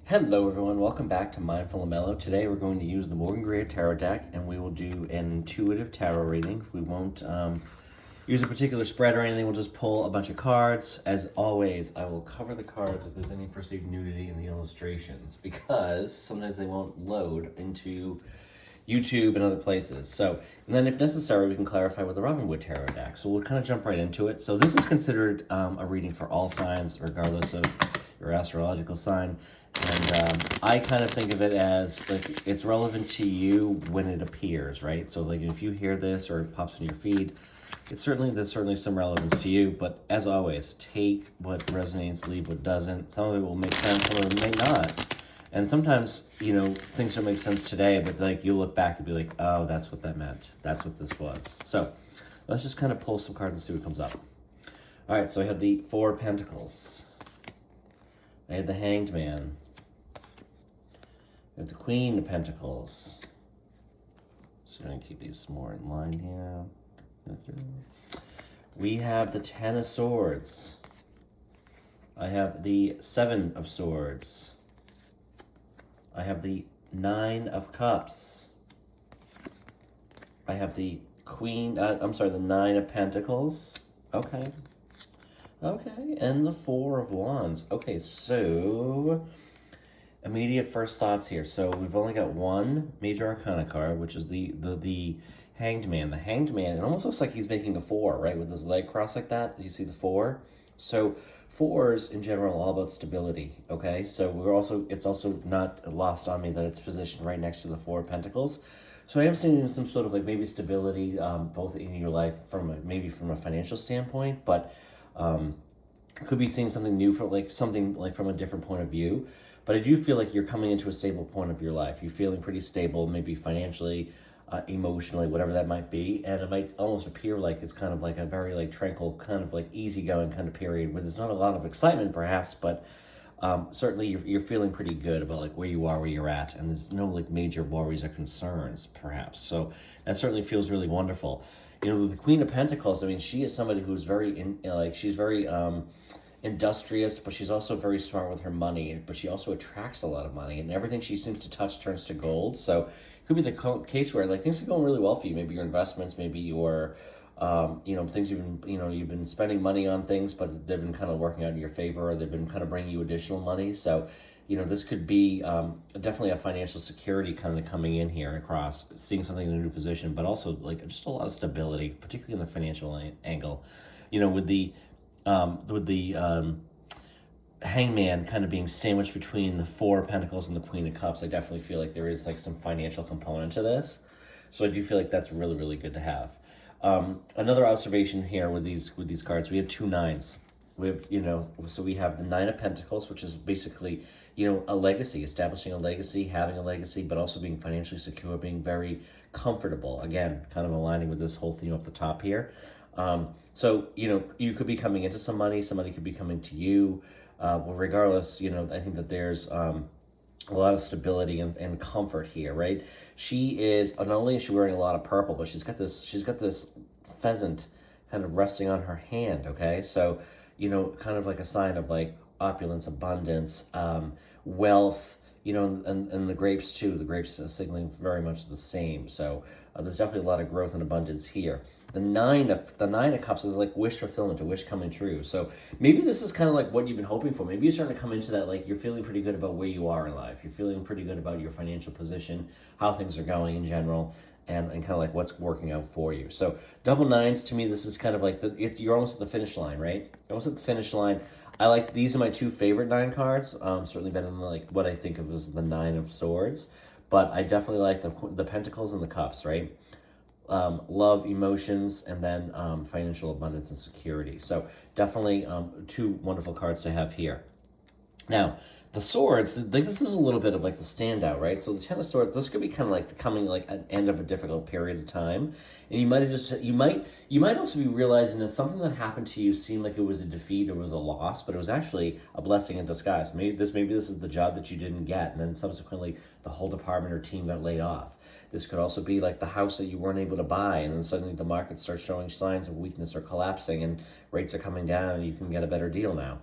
Hello everyone, welcome back to Mindful and Mellow. Today we're going to use the Morgan Greer Tarot deck and we will do an intuitive tarot reading. We won't use a particular spread or anything, we'll just pull a bunch of cards. As always, I will cover the cards if there's any perceived nudity in the illustrations because sometimes they won't load into YouTube and other places. So, and then if necessary, we can clarify with the Robinwood Tarot deck. So we'll kind of jump right into it. So this is considered a reading for all signs, regardless of your astrological sign. And I kind of think of it as like it's relevant to you when it appears, right? So like if you hear this or it pops in your feed, there's certainly some relevance to you. But as always, take what resonates, leave what doesn't. Some of it will make sense, some of it may not. And sometimes, things don't make sense today, but like you look back and be like, oh, that's what that meant. That's what this was. So let's just kind of pull some cards and see what comes up. All right, so I have the Four of Pentacles. I have the Hanged Man. I have the Queen of Pentacles. So I'm going to keep these more in line here. We have the Ten of Swords. I have the Seven of Swords. I have the Nine of Cups. I have the the Nine of Pentacles. Okay, and the Four of Wands. Okay, so immediate first thoughts here. So we've only got one major arcana card, which is the Hanged Man. The Hanged Man, it almost looks like he's making a four, right? With his leg crossed like that. Do you see the four? So fours in general are all about stability, okay? So it's also not lost on me that it's positioned right next to the Four of Pentacles. So I am seeing some sort of like maybe stability, both in your life from a financial standpoint, but could be seeing something new from from a different point of view. But I do feel like you're coming into a stable point of your life. You're feeling pretty stable, maybe financially, emotionally, whatever that might be. And it might almost appear like it's kind of like a very like tranquil, kind of like easygoing kind of period where there's not a lot of excitement perhaps, but certainly you're feeling pretty good about like where you are, where you're at. And there's no like major worries or concerns perhaps. So that certainly feels really wonderful. The Queen of Pentacles, I mean, she is somebody who's she's very industrious, but she's also very smart with her money, but she also attracts a lot of money, and everything she seems to touch turns to gold. So it could be the case where like things are going really well for you. Maybe your investments, maybe your things you've been spending money on things, but they've been kind of working out in your favor, or they've been kind of bringing you additional money. So this could be definitely a financial security kind of coming in here across, seeing something in a new position, but also like just a lot of stability, particularly in the financial angle. With the Hangman kind of being sandwiched between the Four of Pentacles and the Queen of Cups, I definitely feel like there is like some financial component to this. So I do feel like that's really, really good to have. Another observation here with these cards, we have two nines. We have, so we have the Nine of Pentacles, which is basically, a legacy, establishing a legacy, having a legacy, but also being financially secure, being very comfortable. Again, kind of aligning with this whole theme up the top here. So, you could be coming into some money, somebody could be coming to you. Well, regardless, I think that there's a lot of stability and comfort here, right? She is, not only is she wearing a lot of purple, but she's got this pheasant kind of resting on her hand, okay? So, kind of like a sign of like opulence, abundance, wealth, and the grapes too. The grapes are signaling very much the same. So there's definitely a lot of growth and abundance here. The nine of Cups is like wish fulfillment, a wish coming true. So maybe this is kind of like what you've been hoping for. Maybe you're starting to come into that, like you're feeling pretty good about where you are in life. You're feeling pretty good about your financial position, how things are going in general, and kind of like what's working out for you. So double nines, to me, this is kind of like you're almost at the finish line, right? You're almost at the finish line. These are my two favorite nine cards. Certainly better than like what I think of as the Nine of Swords. But I definitely like the Pentacles and the Cups, right? Love, emotions, and then financial abundance and security. So definitely two wonderful cards to have here. Now, the swords, this is a little bit of like the standout, right? So the Ten of Swords, this could be kind of like coming like an end of a difficult period of time. And you might also be realizing that something that happened to you seemed like it was a defeat or was a loss, but it was actually a blessing in disguise. Maybe this is the job that you didn't get, and then subsequently the whole department or team got laid off. This could also be like the house that you weren't able to buy, and then suddenly the market starts showing signs of weakness or collapsing, and rates are coming down, and you can get a better deal now.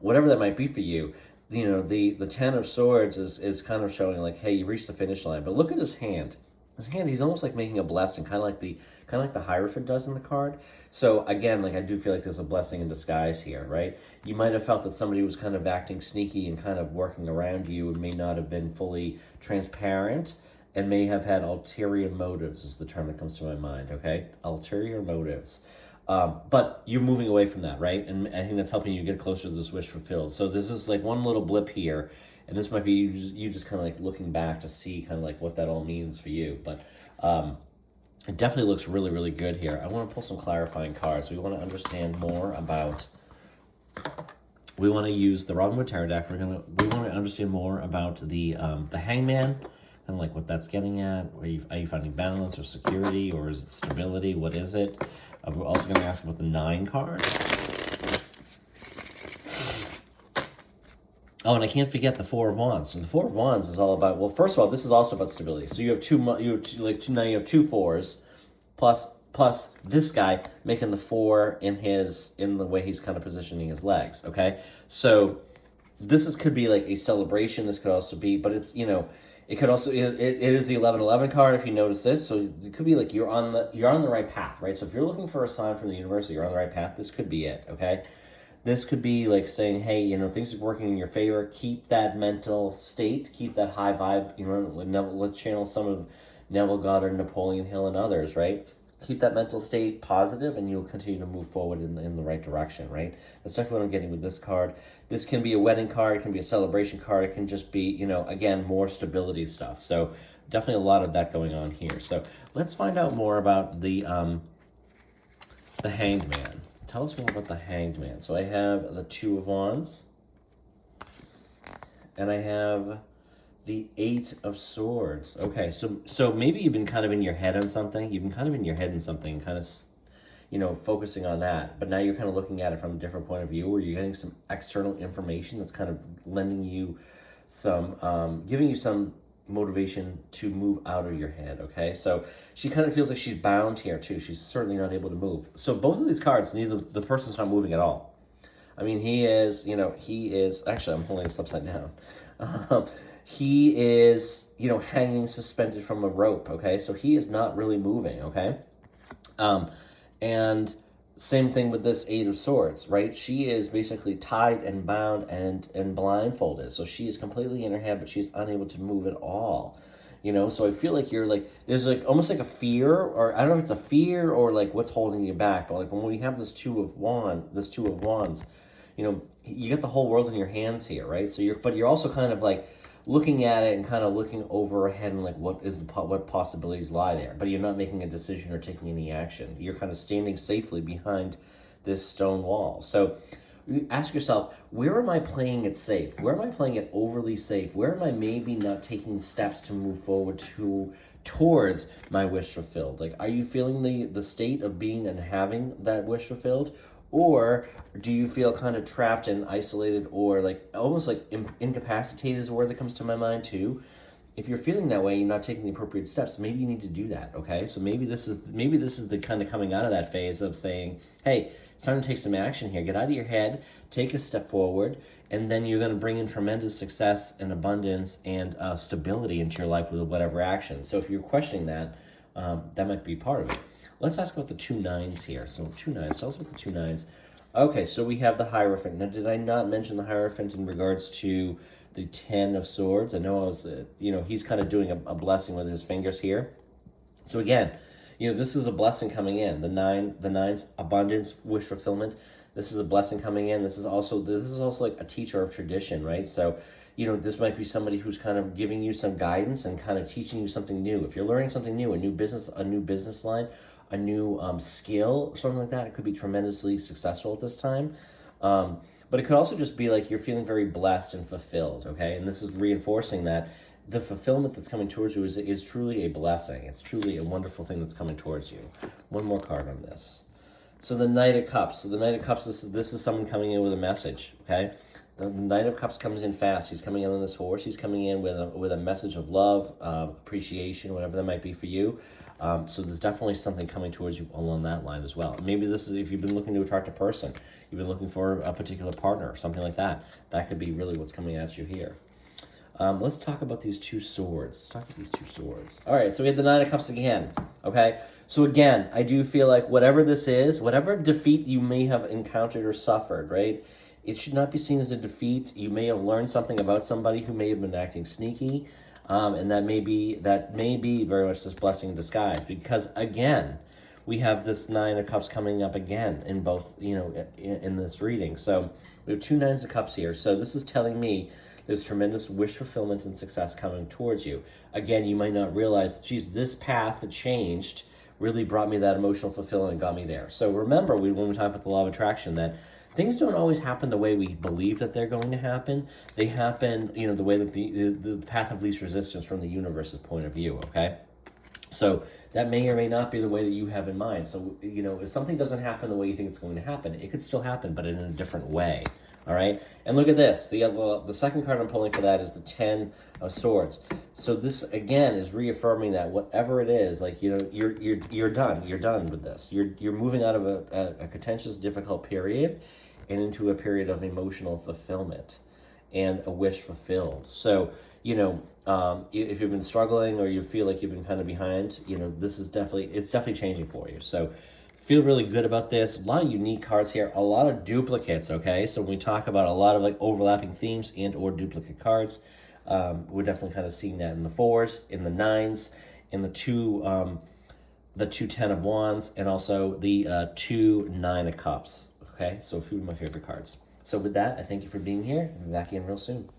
Whatever that might be for you, the Ten of Swords is kind of showing like, hey, you reached the finish line. But look at his hand. His hand, he's almost like making a blessing, kind of like the Hierophant does in the card. So again, like I do feel like there's a blessing in disguise here, right? You might have felt that somebody was kind of acting sneaky and kind of working around you and may not have been fully transparent and may have had ulterior motives is the term that comes to my mind, okay? Ulterior motives. But you're moving away from that, right? And I think that's helping you get closer to this wish fulfilled. So this is like one little blip here, and this might be you just kind of like looking back to see kind of like what that all means for you. But it definitely looks really, really good here. I want to pull some clarifying cards. We want to understand more about. We want to use the Robin Hood Tarot deck. We want to understand more about the Hangman, kind of like what that's getting at. Are you finding balance or security, or is it stability? What is it? We're also going to ask about the 9 card. Oh, and I can't forget the Four of Wands. So the Four of Wands is all about, well, first of all, this is also about stability. So you have two fours, plus this guy making the 4 in the way he's kind of positioning his legs. Okay, so this could be like a celebration. This could also be, but it's it could also it is the 11-11 card if you notice this. So it could be like you're on the right path, right? So if you're looking for a sign from the universe that you're on the right path, this could be it. Okay. This could be like saying, hey, things are working in your favor. Keep that mental state. Keep that high vibe. Let's channel some of Neville Goddard, Napoleon Hill, and others, right? Keep that mental state positive, and you'll continue to move forward in the right direction, right? That's definitely what I'm getting with this card. This can be a wedding card. It can be a celebration card. It can just be, again, more stability stuff. So definitely a lot of that going on here. So let's find out more about the Hanged Man. Tell us more about the Hanged Man. So I have the Two of Wands, and I have the 8 of Swords. Okay, so maybe you've been kind of in your head on something. You've been kind of in your head in something, kind of, focusing on that. But now you're kind of looking at it from a different point of view, where you're getting some external information that's kind of lending you some, giving you some motivation to move out of your head. Okay, so she kind of feels like she's bound here too. She's certainly not able to move. So both of these cards, neither the person's not moving at all. I mean, he is actually, I'm holding this upside down. He is hanging suspended from a rope. Okay, so he is not really moving. Okay, and same thing with this 8 of Swords, right? She is basically tied and bound and blindfolded. So she is completely in her head, but she's unable to move at all. So I feel like you're like, there's like almost like a fear, or I don't know if it's a fear or like what's holding you back. But like when we have this Two of Wands, you get the whole world in your hands here, right? So you're also kind of like looking at it and kind of looking over ahead and like what possibilities lie there, but you're not making a decision or taking any action. You're kind of standing safely behind this stone wall. So you ask yourself, where am I playing it safe? Where am I playing it overly safe? Where am I maybe not taking steps to move forward towards my wish fulfilled? Like, are you feeling the state of being and having that wish fulfilled? Or do you feel kind of trapped and isolated, or like almost like incapacitated is a word that comes to my mind too? If you're feeling that way, you're not taking the appropriate steps. Maybe you need to do that. Okay, so maybe this is the kind of coming out of that phase of saying, hey, it's time to take some action here. Get out of your head, take a step forward, and then you're going to bring in tremendous success and abundance and stability into your life with whatever action. So if you're questioning that, that might be part of it. Let's ask about the 2 9s here. So 2 9s. Tell us about the 2 9s. Okay, so we have the Hierophant. Now, did I not mention the Hierophant in regards to the 10 of Swords? I know I was, he's kind of doing a blessing with his fingers here. So again, this is a blessing coming in. The 9's abundance, wish fulfillment. This is a blessing coming in. This is also like a teacher of tradition, right? So, this might be somebody who's kind of giving you some guidance and kind of teaching you something new. If you're learning something new, a new business line, a new skill, or something like that, it could be tremendously successful at this time. But it could also just be like you're feeling very blessed and fulfilled, okay? And this is reinforcing that the fulfillment that's coming towards you is truly a blessing. It's truly a wonderful thing that's coming towards you. One more card on this. So the Knight of Cups. So the Knight of Cups, this is someone coming in with a message, okay? The Knight of Cups comes in fast. He's coming in on this horse. He's coming in with a message of love, appreciation, whatever that might be for you. So there's definitely something coming towards you along that line as well. Maybe this is if you've been looking to attract a person, you've been looking for a particular partner, something like that. That could be really what's coming at you here. Let's talk about these two swords. Let's talk about these two swords. All right, so we have the Nine of Cups again, okay? So again, I do feel like whatever this is, whatever defeat you may have encountered or suffered, right? It should not be seen as a defeat. You may have learned something about somebody who may have been acting sneaky, and that may be very much this blessing in disguise. Because again, we have this Nine of Cups coming up again in both, in this reading. So we have two Nines of Cups here. So this is telling me there's tremendous wish fulfillment and success coming towards you. Again, you might not realize, geez, this path that changed really brought me that emotional fulfillment and got me there. So remember, when we talk about the law of attraction, that things don't always happen the way we believe that they're going to happen. They happen, the way that the path of least resistance from the universe's point of view, okay? So that may or may not be the way that you have in mind. So, if something doesn't happen the way you think it's going to happen, it could still happen, but in a different way. All right, and look at this. The second card I'm pulling for that is the Ten of Swords. So this again is reaffirming that whatever it is, like you're done. You're done with this. You're moving out of a contentious, difficult period, and into a period of emotional fulfillment and a wish fulfilled. So if you've been struggling or you feel like you've been kind of behind, this is definitely changing for you. So feel really good about this. A lot of unique cards here, a lot of duplicates, okay? So when we talk about a lot of like overlapping themes and or duplicate cards, we're definitely kind of seeing that in the 4s, in the 9s, in the two 10 of Wands, and also the 2 9 of Cups, okay? So a few of my favorite cards. So with that, I thank you for being here. I'll be back in real soon.